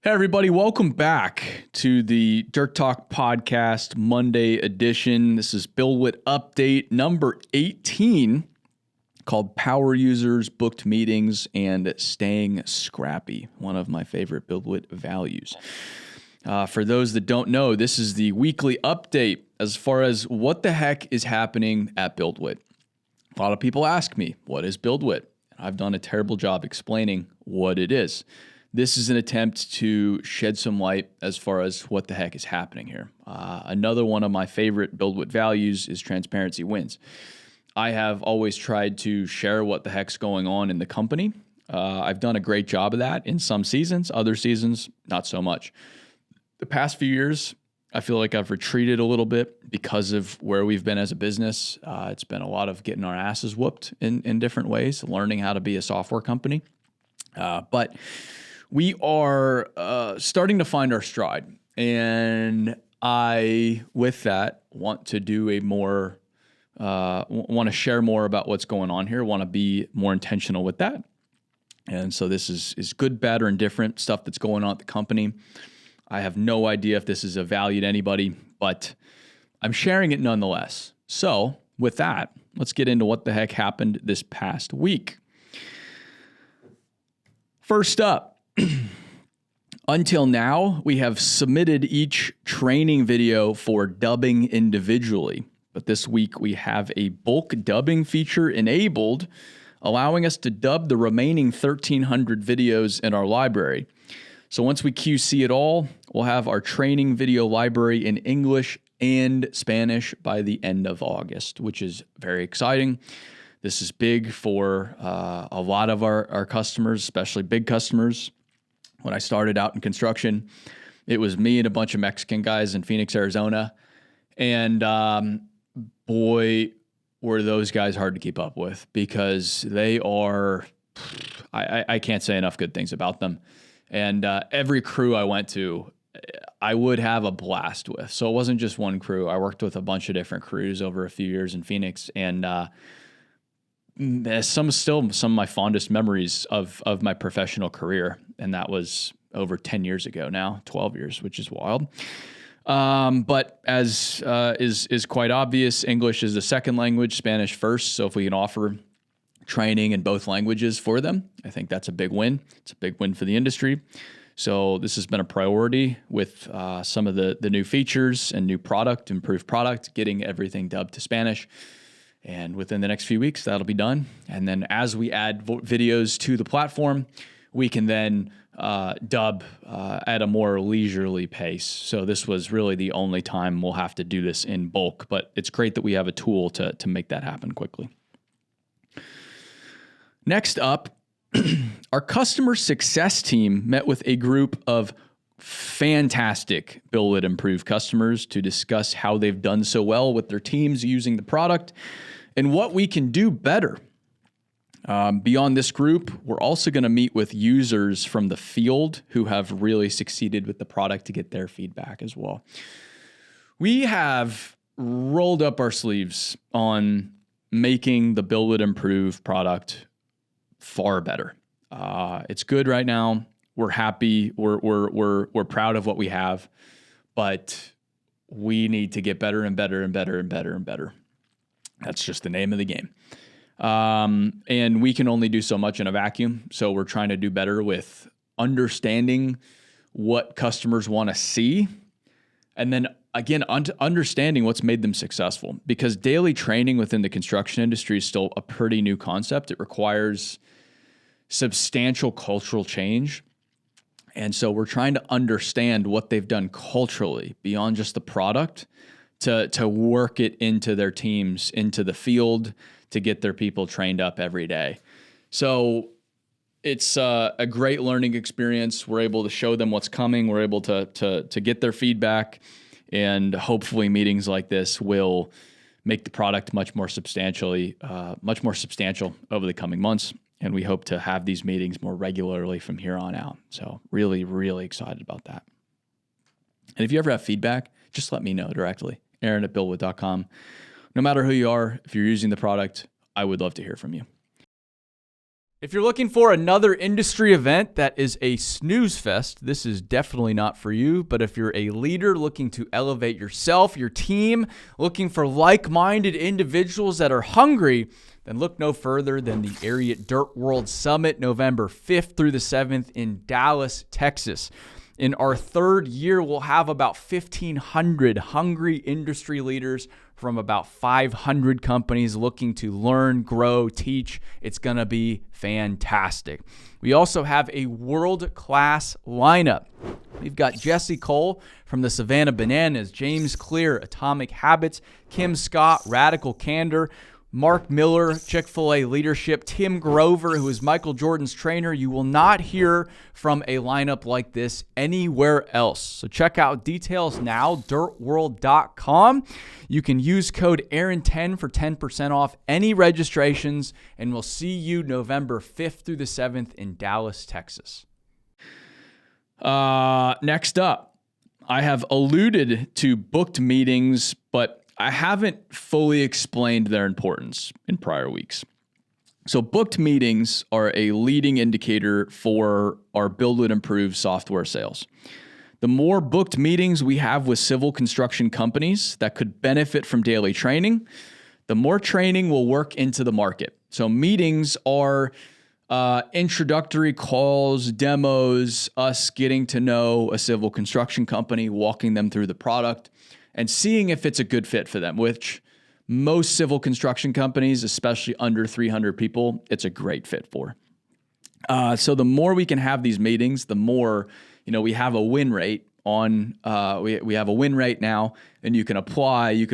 Hey, everybody. Welcome back to the Dirt Talk Podcast Monday edition. This is BuildWitt update number 18 called Power Users, Booked Meetings, and Staying Scrappy, one of my favorite BuildWitt values. For those that don't know, this is the weekly update as far as what the heck is happening at BuildWitt. A lot of people ask me, what is BuildWitt? I've done a terrible job explaining what it is. This is an attempt to shed some light as far as what the heck is happening here. Another one of my favorite BuildWitt values is transparency wins. I have always tried to share what the heck's going on in the company. I've done a great job of that in some seasons, other seasons, not so much. The past few years, I feel like I've retreated a little bit because of where we've been as a business. It's been a lot of getting our asses whooped in different ways, learning how to be a software company. But we are starting to find our stride, and I, with that, want to do a more, want to share more about what's going on here, want to be more intentional with that. And so this is good, bad, or indifferent stuff that's going on at the company. I have no idea if this is of value to anybody, but I'm sharing it nonetheless. So with that, let's get into what the heck happened this past week. First up, until now, we have submitted each training video for dubbing individually. But this week, we have a bulk dubbing feature enabled, allowing us to dub the remaining 1,300 videos in our library. So once we QC it all, we'll have our training video library in English and Spanish by the end of August, which is very exciting. This is big for a lot of our customers, especially big customers. When I started out in construction, it was me and a bunch of Mexican guys in Phoenix, Arizona. And boy, were those guys hard to keep up with because they are, I can't say enough good things about them. And every crew I went to, I would have a blast with. So it wasn't just one crew. I worked with a bunch of different crews over a few years in Phoenix. And some of my fondest memories of my professional career. And that was over 10 years ago now, 12 years, which is wild. But as is quite obvious, English is the second language, Spanish first. So if we can offer training in both languages for them, I think that's a big win. It's a big win for the industry. So this has been a priority with some of the new features and new product, improved product, getting everything dubbed to Spanish. And within the next few weeks, that'll be done. And then as we add videos to the platform, we can then dub at a more leisurely pace. So this was really the only time we'll have to do this in bulk, but it's great that we have a tool to make that happen quickly. Next up, our customer success team met with a group of fantastic BuildWitt Improved customers to discuss how they've done so well with their teams using the product and what we can do better. Beyond this group, we're also going to meet with users from the field who have really succeeded with the product to get their feedback as well. We have rolled up our sleeves on making the BuildWitt Improved product far better. It's good right now. We're happy. We're proud of what we have, but we need to get better and better and better and better and better. That's just the name of the game. And we can only do so much in a vacuum. So we're trying to do better with understanding what customers want to see. And then again, understanding what's made them successful, because daily training within the construction industry is still a pretty new concept. It requires substantial cultural change. And so we're trying to understand what they've done culturally beyond just the product to work it into their teams, into the field, to get their people trained up every day. So it's a great learning experience. We're able to show them what's coming. We're able to get their feedback, and hopefully meetings like this will make the product much more substantial over the coming months. And we hope to have these meetings more regularly from here on out. So really, really excited about that. And if you ever have feedback, just let me know directly. Aaron@buildwitt.com. No matter who you are, if you're using the product, I would love to hear from you. If you're looking for another industry event that is a snooze fest, this is definitely not for you. But if you're a leader looking to elevate yourself, your team, looking for like-minded individuals that are hungry, then look no further than the Ariat Dirt World Summit, November 5th through the 7th in Dallas, Texas. In our third year, we'll have about 1,500 hungry industry leaders from about 500 companies looking to learn, grow, teach. It's going to be fantastic. We also have a world-class lineup. We've got Jesse Cole from the Savannah Bananas, James Clear, Atomic Habits, Kim Scott, Radical Candor, Mark Miller, Chick-fil-A Leadership, Tim Grover, who is Michael Jordan's trainer. You will not hear from a lineup like this anywhere else. So check out details now, dirtworld.com. You can use code Aaron10 for 10% off any registrations, and we'll see you November 5th through the 7th in Dallas, Texas. Next up, I have alluded to booked meetings, but I haven't fully explained their importance in prior weeks. So booked meetings are a leading indicator for our BuildWitt Improve software sales. The more booked meetings we have with civil construction companies that could benefit from daily training, the more training will work into the market. So meetings are introductory calls, demos, us getting to know a civil construction company, walking them through the product, and seeing if it's a good fit for them, which most civil construction companies, especially under 300 people, it's a great fit for. So the more we can have these meetings, the more, we have a win rate on, we have a win rate now, and you can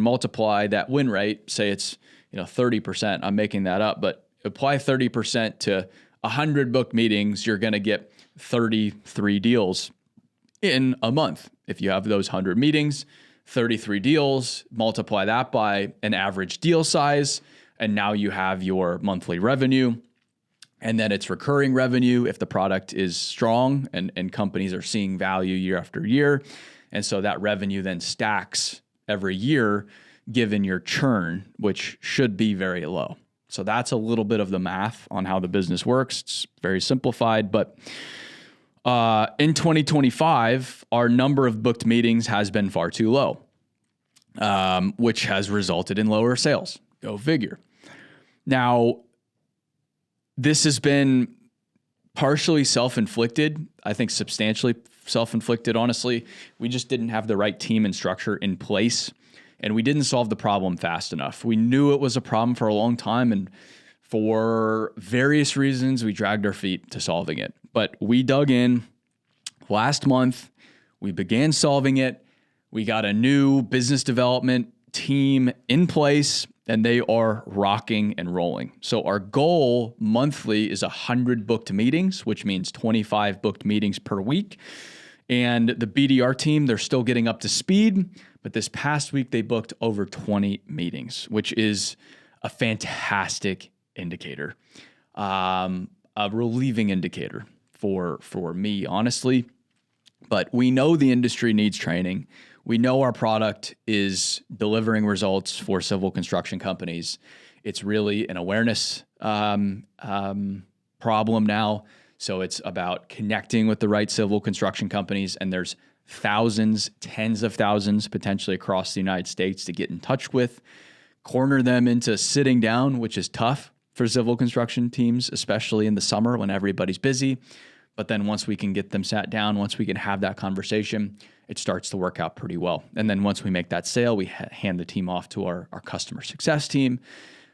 multiply that win rate. Say it's, 30%. I'm making that up, but apply 30% to 100 booked meetings, you're going to get 33 deals in a month. If you have those 100 meetings, 33 deals, multiply that by an average deal size, and now you have your monthly revenue. And then it's recurring revenue if the product is strong and companies are seeing value year after year. And so that revenue then stacks every year given your churn, which should be very low. So that's a little bit of the math on how the business works. It's very simplified, but in 2025, our number of booked meetings has been far too low, which has resulted in lower sales. Go figure. Now, this has been partially self-inflicted. I think substantially self-inflicted, honestly. We just didn't have the right team and structure in place, and we didn't solve the problem fast enough. We knew it was a problem for a long time, and for various reasons, we dragged our feet to solving it. But we dug in last month. We began solving it. We got a new business development team in place, and they are rocking and rolling. So our goal monthly is 100 booked meetings, which means 25 booked meetings per week. And the BDR team, they're still getting up to speed, but this past week they booked over 20 meetings, which is a fantastic indicator, a relieving indicator for me, honestly. But we know the industry needs training. We know our product is delivering results for civil construction companies. It's really an awareness problem now. So it's about connecting with the right civil construction companies, and there's thousands, tens of thousands potentially across the United States to get in touch with, corner them into sitting down, which is tough for civil construction teams, especially in the summer when everybody's busy. But then once we can get them sat down, once we can have that conversation, it starts to work out pretty well. And then once we make that sale, we hand the team off to our customer success team,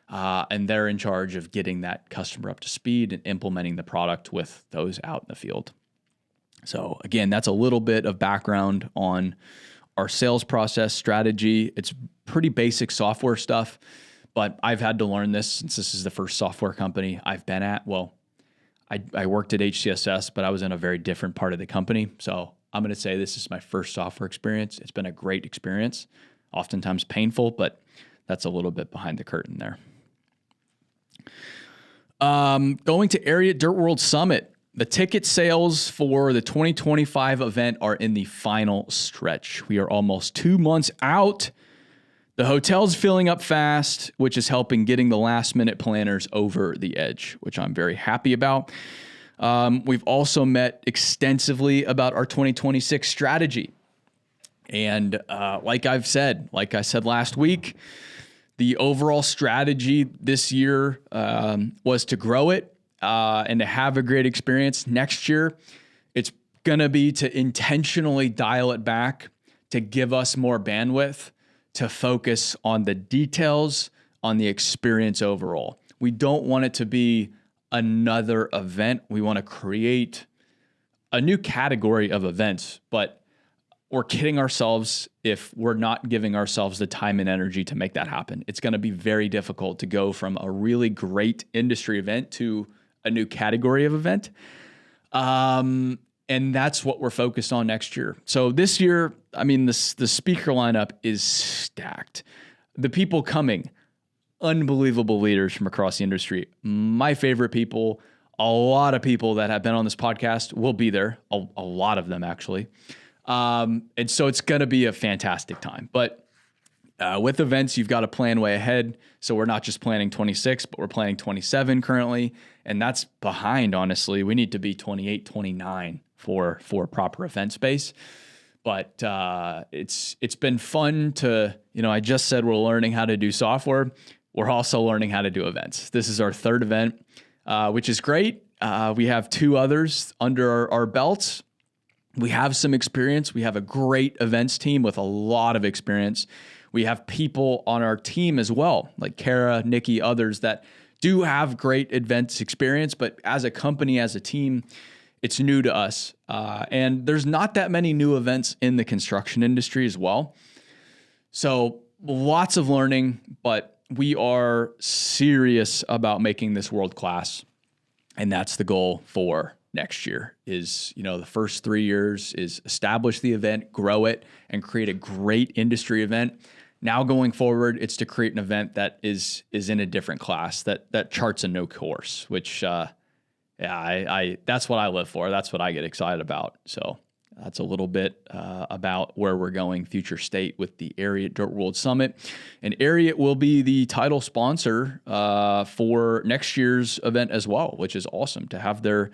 and they're in charge of getting that customer up to speed and implementing the product with those out in the field. So again, that's a little bit of background on our sales process strategy. It's pretty basic software stuff, but I've had to learn this since this is the first software company I've been at. Well, I worked at HCSS, but I was in a very different part of the company. So I'm going to say this is my first software experience. It's been a great experience, oftentimes painful, but that's a little bit behind the curtain there. Going to Ariat Dirt World Summit. The ticket sales for the 2025 event are in the final stretch. We are almost 2 months out. The hotel's filling up fast, which is helping getting the last minute planners over the edge, which I'm very happy about. We've also met extensively about our 2026 strategy. And like I said last week, the overall strategy this year was to grow it and to have a great experience. Next year, it's going to be to intentionally dial it back, to give us more bandwidth, to focus on the details, on the experience overall. We don't want it to be another event. We want to create a new category of events, but we're kidding ourselves if we're not giving ourselves the time and energy to make that happen. It's going to be very difficult to go from a really great industry event to a new category of event. And that's what we're focused on next year. So this year, I mean, the speaker lineup is stacked. The people coming, unbelievable leaders from across the industry. My favorite people, a lot of people that have been on this podcast will be there. A lot of them, actually. And so it's going to be a fantastic time. But with events, you've got to plan way ahead. So we're not just planning 26, but we're planning 27 currently. And that's behind, honestly. We need to be 28, 29 for proper event space. But it's been fun to, I just said we're learning how to do software. We're also learning how to do events. This is our third event, which is great. We have 2 others under our belts. We have some experience. We have a great events team with a lot of experience. We have people on our team as well, like Kara, Nikki, others that do have great events experience, but as a company, as a team, it's new to us. And there's not that many new events in the construction industry as well. So lots of learning, but we are serious about making this world-class. And that's the goal for next year is, the first 3 years is establish the event, grow it, and create a great industry event. Now going forward, it's to create an event that is in a different class, that charts a new course, which, that's what I live for. That's what I get excited about. So that's a little bit about where we're going future state with the Ariat Dirt World Summit. And Ariat will be the title sponsor for next year's event as well, which is awesome. To have their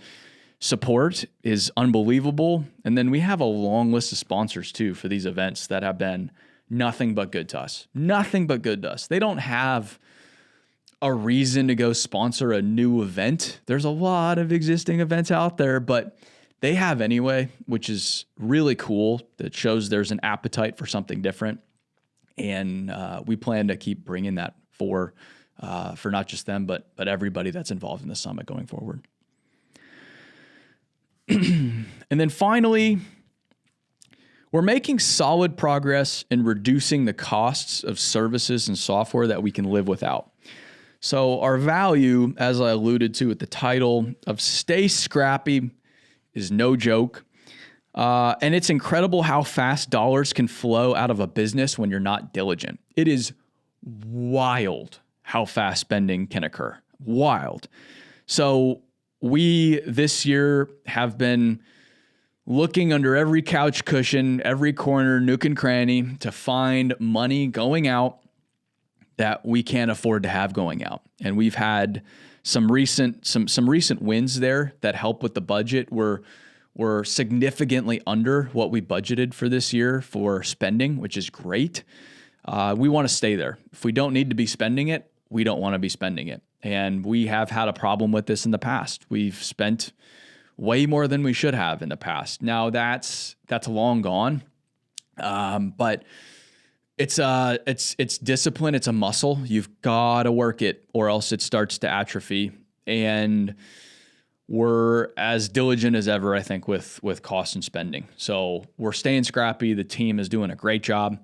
support is unbelievable. And then we have a long list of sponsors too for these events that have been nothing but good to us. Nothing but good to us. They don't have a reason to go sponsor a new event. There's a lot of existing events out there, but they have anyway, which is really cool. That shows there's an appetite for something different. And we plan to keep bringing that for not just them, but everybody that's involved in the summit going forward. And then finally, we're making solid progress in reducing the costs of services and software that we can live without. So our value, as I alluded to at the title of Stay Scrappy, is no joke. And it's incredible how fast dollars can flow out of a business when you're not diligent. It is wild how fast spending can occur. Wild. So we this year have been looking under every couch cushion, every corner, nook and cranny to find money going out that we can't afford to have going out. And we've had some recent wins there that help with the budget. We're significantly under what we budgeted for this year for spending, which is great. We want to stay there. If we don't need to be spending it, we don't want to be spending it. And we have had a problem with this in the past. We've spent way more than we should have in the past. Now that's long gone. But it's discipline. It's a muscle. You've got to work it or else it starts to atrophy. And we're as diligent as ever, I think, with cost and spending. So we're staying scrappy. The team is doing a great job.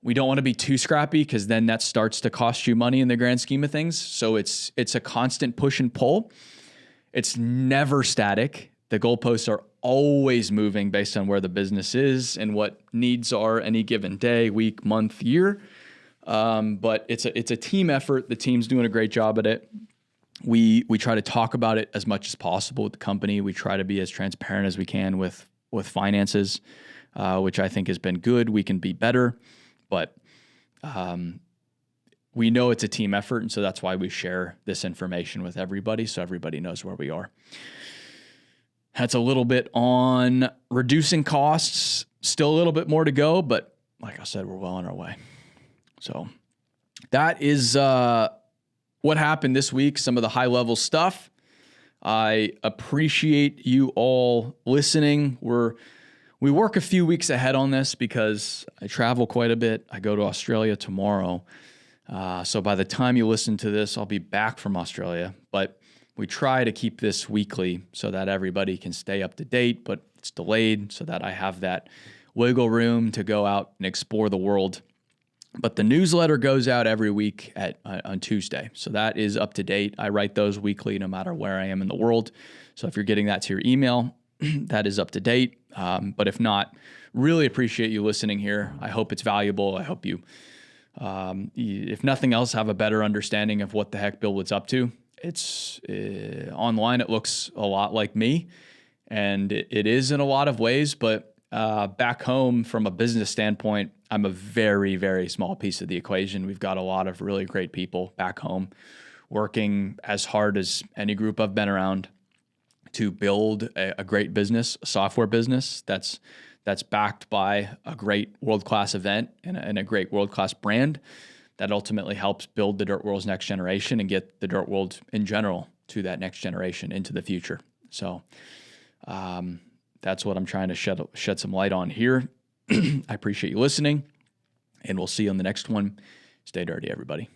We don't want to be too scrappy because then that starts to cost you money in the grand scheme of things. So it's a constant push and pull. It's never static. The goalposts are always moving based on where the business is and what needs are any given day, week, month, year. But it's a team effort. The team's doing a great job at it. We try to talk about it as much as possible with the company. We try to be as transparent as we can with finances, which I think has been good. We can be better, but we know it's a team effort, and so that's why we share this information with everybody, so everybody knows where we are. That's a little bit on reducing costs. Still a little bit more to go, but like I said, we're well on our way. So that is what happened this week, some of the high-level stuff. I appreciate you all listening. We work a few weeks ahead on this because I travel quite a bit. I go to Australia tomorrow. So by the time you listen to this, I'll be back from Australia. But we try to keep this weekly so that everybody can stay up to date, but it's delayed so that I have that wiggle room to go out and explore the world. But the newsletter goes out every week on Tuesday. So that is up to date. I write those weekly no matter where I am in the world. So if you're getting that to your email, that is up to date. But if not, really appreciate you listening here. I hope it's valuable. I hope you, if nothing else, have a better understanding of what the heck BuildWitt's up to. It's online. It looks a lot like me, and it is in a lot of ways. But back home, from a business standpoint, I'm a very, very small piece of the equation. We've got a lot of really great people back home working as hard as any group I've been around to build a great business, a software business that's backed by a great world-class event and a great world-class brand that ultimately helps build the Dirt World's next generation and get the Dirt World in general to that next generation into the future. So that's what I'm trying to shed some light on here. I appreciate you listening, and we'll see you on the next one. Stay dirty, everybody.